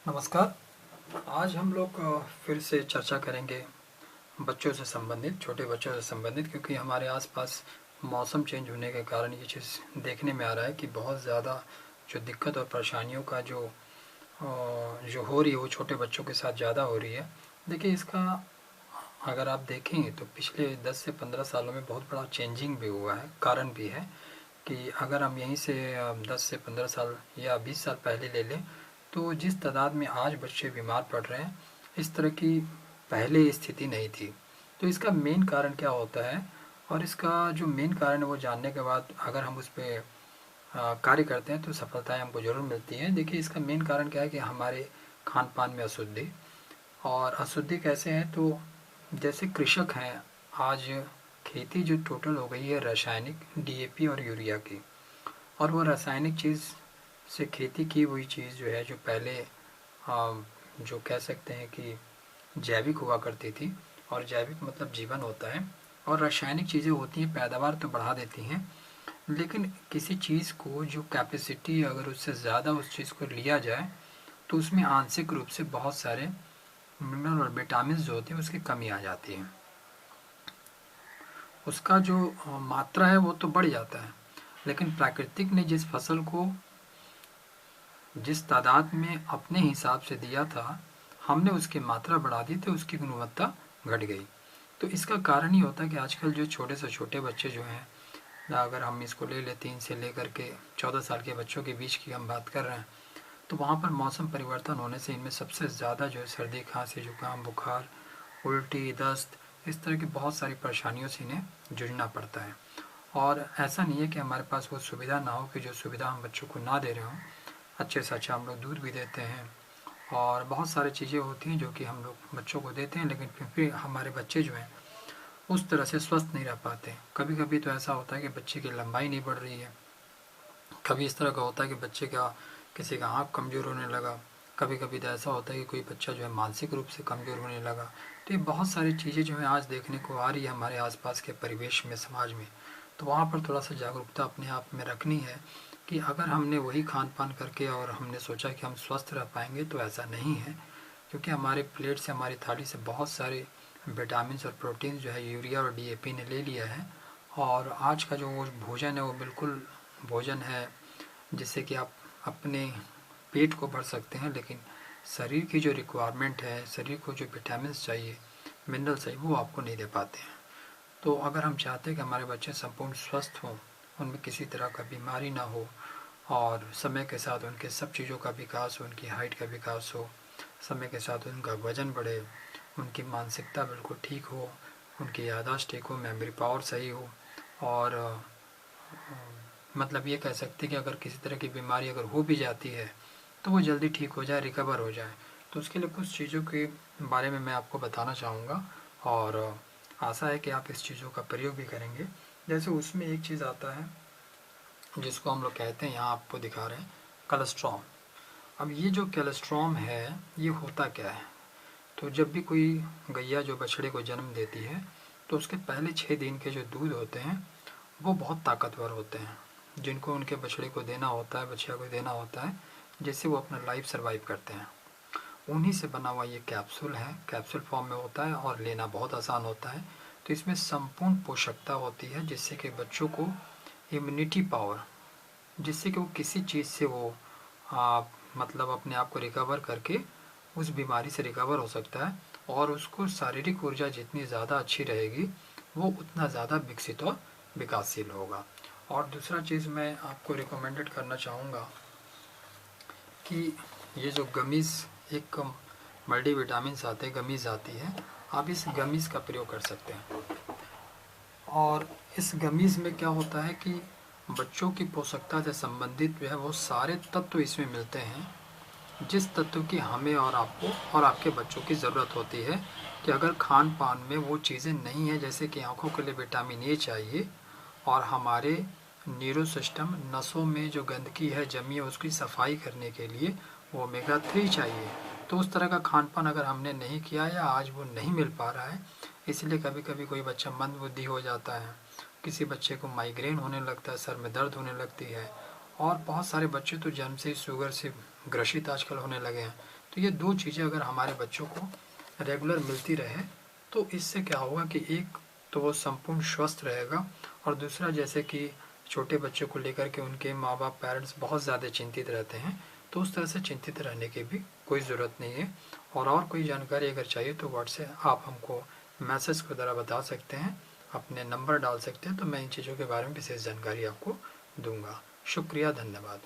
नमस्कार। आज हम लोग फिर से चर्चा करेंगे बच्चों से संबंधित, छोटे बच्चों से संबंधित, क्योंकि हमारे आसपास मौसम चेंज होने के कारण ये चीज़ देखने में आ रहा है कि बहुत ज़्यादा जो दिक्कत और परेशानियों का जो हो रही है वो छोटे बच्चों के साथ ज़्यादा हो रही है। देखिए, इसका अगर आप देखें तो पिछले 10 से 15 सालों में बहुत बड़ा चेंजिंग भी हुआ है। कारण भी है कि अगर हम यहीं से 10 से 15 साल या 20 साल पहले ले लें, तो जिस तादाद में आज बच्चे बीमार पड़ रहे हैं, इस तरह की पहले स्थिति नहीं थी। तो इसका मेन कारण क्या होता है, और इसका जो मेन कारण है वो जानने के बाद अगर हम उस पर कार्य करते हैं तो सफलताएं हमको ज़रूर मिलती हैं। देखिए, इसका मेन कारण क्या है कि हमारे खान पान में अशुद्धि। और अशुद्धि कैसे है, तो जैसे कृषक हैं, आज खेती जो टोटल हो गई है रासायनिक डीएपी और यूरिया की, और वो रासायनिक चीज़ से खेती की हुई चीज़ जो है, जो पहले जो कह सकते हैं कि जैविक हुआ करती थी, और जैविक मतलब जीवन होता है, और रासायनिक चीज़ें होती हैं पैदावार तो बढ़ा देती हैं, लेकिन किसी चीज़ को जो कैपेसिटी अगर उससे ज़्यादा उस चीज़ को लिया जाए तो उसमें आंशिक रूप से बहुत सारे मिनरल और विटामिन जो होते हैं उसकी कमी आ जाती है। उसका जो मात्रा है वो तो बढ़ जाता है, लेकिन प्राकृतिक ने जिस फसल को जिस तादाद में अपने हिसाब से दिया था, हमने उसकी मात्रा बढ़ा दी तो उसकी गुणवत्ता घट गई। तो इसका कारण ही होता है कि आजकल जो छोटे से छोटे बच्चे जो हैं, अगर हम इसको ले लें 3 से लेकर के 14 साल के बच्चों के बीच की हम बात कर रहे हैं, तो वहाँ पर मौसम परिवर्तन होने से इनमें सबसे ज़्यादा जो है सर्दी, खांसी, जुकाम, बुखार, उल्टी, दस्त, इस तरह की बहुत सारी परेशानियों से इन्हें जूझना पड़ता है। और ऐसा नहीं है कि हमारे पास वो सुविधा ना हो, कि जो सुविधा हम बच्चों को ना दे रहे हों। अच्छे से अच्छा हम लोग दूध भी देते हैं, और बहुत सारी चीज़ें होती हैं जो कि हम लोग बच्चों को देते हैं, लेकिन फिर भी हमारे बच्चे जो हैं उस तरह से स्वस्थ नहीं रह पाते। कभी कभी तो ऐसा होता है कि बच्चे की लंबाई नहीं बढ़ रही है, कभी इस तरह का होता है कि बच्चे का किसी का आँख कमज़ोर होने लगा, कभी कभी तो ऐसा होता है कि कोई बच्चा जो है मानसिक रूप से कमज़ोर होने लगा। तो ये बहुत सारी चीज़ें जो है आज देखने को आ रही है हमारे आसपास के परिवेश में, समाज में। तो वहाँ पर थोड़ा सा जागरूकता अपने आप में रखनी है कि अगर हमने वही खान पान करके और हमने सोचा कि हम स्वस्थ रह पाएंगे, तो ऐसा नहीं है। क्योंकि हमारे प्लेट से, हमारी थाली से बहुत सारे विटामिन और प्रोटीन जो है यूरिया और डीएपी ने ले लिया है। और आज का जो भोजन है वो बिल्कुल भोजन है जिससे कि आप अपने पेट को भर सकते हैं, लेकिन शरीर की जो रिक्वायरमेंट है, शरीर को जो विटामिन चाहिए, मिनरल चाहिए, वो आपको नहीं दे पाते हैं। तो अगर हम चाहते हैं कि हमारे बच्चे संपूर्ण स्वस्थ हों, उनमें किसी तरह का बीमारी ना हो, और समय के साथ उनके सब चीज़ों का विकास हो, उनकी हाइट का विकास हो, समय के साथ उनका वजन बढ़े, उनकी मानसिकता बिल्कुल ठीक हो, उनकी याददाश्त ठीक हो, मेमोरी पावर सही हो, और मतलब ये कह सकते हैं कि अगर किसी तरह की बीमारी अगर हो भी जाती है तो वो जल्दी ठीक हो जाए, रिकवर हो जाए। तो उसके लिए कुछ चीज़ों के बारे में मैं आपको बताना चाहूँगा, और आशा है कि आप इस चीज़ों का प्रयोग भी करेंगे। जैसे उसमें एक चीज़ आता है जिसको हम लोग कहते हैं, यहाँ आपको दिखा रहे हैं, कोलेस्ट्रॉल। अब ये जो कोलेस्ट्रॉल है, ये होता क्या है, तो जब भी कोई गैया जो बछड़े को जन्म देती है, तो उसके पहले 6 दिन के जो दूध होते हैं वो बहुत ताकतवर होते हैं, जिनको उनके बछड़े को देना होता है, बछिया को देना होता है, जिससे वो अपना लाइफ सर्वाइव करते हैं। उन्हीं से बना हुआ ये कैप्सूल है, कैप्सूल फॉर्म में होता है और लेना बहुत आसान होता है। तो इसमें संपूर्ण पोषकता होती है, जिससे कि बच्चों को इम्यूनिटी पावर, जिससे कि वो किसी चीज़ से वो मतलब अपने आप को रिकवर करके उस बीमारी से रिकवर हो सकता है, और उसको शारीरिक ऊर्जा जितनी ज़्यादा अच्छी रहेगी वो उतना ज़्यादा विकसित और विकासशील होगा। और दूसरा चीज़ मैं आपको रिकमेंडेड करना चाहूँगा कि ये जो गमीज़, एक मल्टी विटामिन्स आते हैं, गमीज़ आती है, आप इस गमीज़ का प्रयोग कर सकते हैं। और इस गमीज़ में क्या होता है कि बच्चों की पोषकता से संबंधित जो है वो सारे तत्व इसमें मिलते हैं, जिस तत्व की हमें और आपको और आपके बच्चों की ज़रूरत होती है। कि अगर खान पान में वो चीज़ें नहीं है, जैसे कि आँखों के लिए विटामिन ए चाहिए, और हमारे न्यूरो सिस्टम, नसों में जो गंदगी है जमी है उसकी सफाई करने के लिए वो ओमेगा 3 चाहिए, तो उस तरह का खान पान अगर हमने नहीं किया या आज वो नहीं मिल पा रहा है, इसलिए कभी कभी कोई बच्चा मंदबुद्धि हो जाता है, किसी बच्चे को माइग्रेन होने लगता है, सर में दर्द होने लगती है, और बहुत सारे बच्चे तो जन्म से ही शुगर से ग्रसित आजकल होने लगे हैं, तो ये 2 चीज़ें अगर हमारे बच्चों को रेगुलर मिलती रहे तो इससे क्या होगा कि एक तो वो संपूर्ण स्वस्थ रहेगा, और दूसरा जैसे कि छोटे बच्चों को लेकर के उनके माँ बाप पेरेंट्स बहुत ज़्यादा चिंतित रहते हैं, तो उस तरह से चिंतित रहने की भी कोई ज़रूरत नहीं है। और कोई जानकारी अगर चाहिए तो व्हाट्सएप आप हमको मैसेज के द्वारा बता सकते हैं, अपने नंबर डाल सकते हैं, तो मैं इन चीज़ों के बारे में विशेष जानकारी आपको दूंगा। शुक्रिया, धन्यवाद।